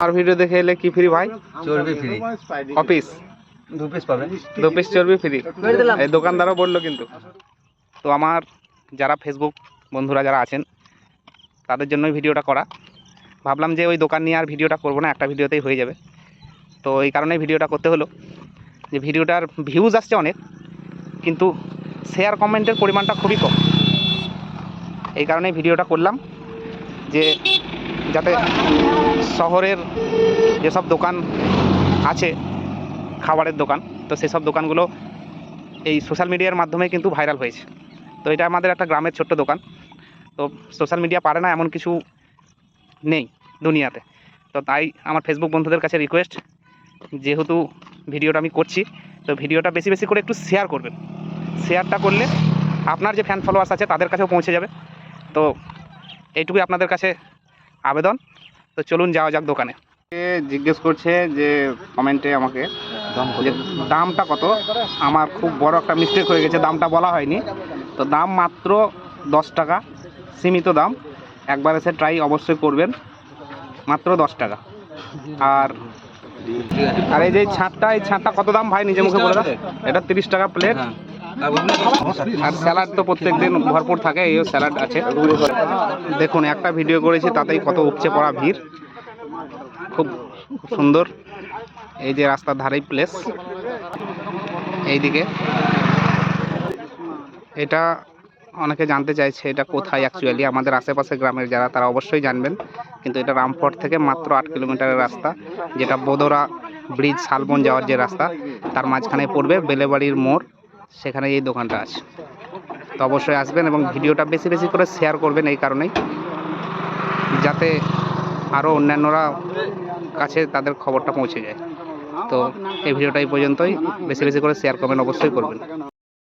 আর video দেখে এলে কি ফ্রি ভাই? চর্বি ফ্রি। অফিস 2 পিস পাবে। 2 পিস চর্বি ফ্রি, এই দোকানদারও বললো কিন্তু। তো আমার যারা ফেসবুক বন্ধুরা যারা আছেন তাদের জন্যই ভিডিওটা করা। ভাবলাম যে ওই দোকান নিয়ে আর ভিডিওটা করবো না, একটা ভিডিওতেই হয়ে যাবে। তো এই কারণেই ভিডিওটা করতে হলো যে ভিডিওটার ভিউজ আসছে অনেক, কিন্তু শেয়ার কমেন্টের পরিমাণটা খুবই কম। এই কারণেই ভিডিওটা করলাম যে যাতে শহরের যেসব দোকান আছে খাবারের দোকান, তো সেসব দোকানগুলো এই সোশ্যাল মিডিয়ার মাধ্যমে কিন্তু ভাইরাল হয়েছে। তো এটা আমাদের একটা গ্রামের ছোট্ট দোকান, তো সোশ্যাল মিডিয়া পারে না এমন কিছু নেই দুনিয়াতে। তো তাই আমার ফেসবুক বন্ধুদের কাছে রিকোয়েস্ট, যেহেতু ভিডিওটা আমি করছি, তো ভিডিওটা বেশি বেশি করে একটু শেয়ার করবেন। শেয়ারটা করলে আপনার যে ফ্যান ফলোয়ার্স আছে তাদের কাছেও পৌঁছে যাবে। তো এইটুকুই আপনাদের কাছে আবেদন। তো চলুন যাওয়া যাক দোকানে। জিজ্ঞেস করছে যে কমেন্টে আমাকে যে দামটা কত। আমার খুব বড় একটা মিস্টেক হয়ে গেছে, দামটা বলা হয়নি। তো দাম মাত্র 10 টাকা, সীমিত দাম। একবার এসে ট্রাই অবশ্যই করবেন, মাত্র 10 টাকা। আর এই যে ছাঁটটা, এই ছাঁটটা কত দাম ভাই নিজে মুখে বলে দাও? এটা 30 টাকা প্লেট। আর স্যালাড তো প্রত্যেক দিন ভরপুর থাকে, এইও স্যালাড আছে। দেখুন একটা ভিডিও করেছি তাতেই কত উপচে পড়া ভিড়, খুব সুন্দর। এই যে রাস্তার ধারেই প্লেস, এইদিকে। এটা অনেকে জানতে চাইছে এটা কোথায় অ্যাকচুয়ালি। আমাদের আশেপাশে গ্রামের যারা তারা অবশ্যই জানবেন, কিন্তু এটা রামফোর্ট থেকে মাত্র 8 কিলোমিটারের রাস্তা, যেটা বোদরা ব্রিজ শালবন যাওয়ার যে রাস্তা তার মাঝখানে পড়বে বেলেবাড়ির মোড়, সেখানে এই দোকানটা আছে। তো অবশ্যই আসবেন এবং ভিডিওটা বেশি বেশি করে শেয়ার করবেন, এই কারণেই যাতে আরও অন্যান্যরা কাছে তাদের খবরটা পৌঁছে যায়। তো এই ভিডিওটা এই পর্যন্তই, বেশি বেশি করে শেয়ার করবেন, অবশ্যই করবেন।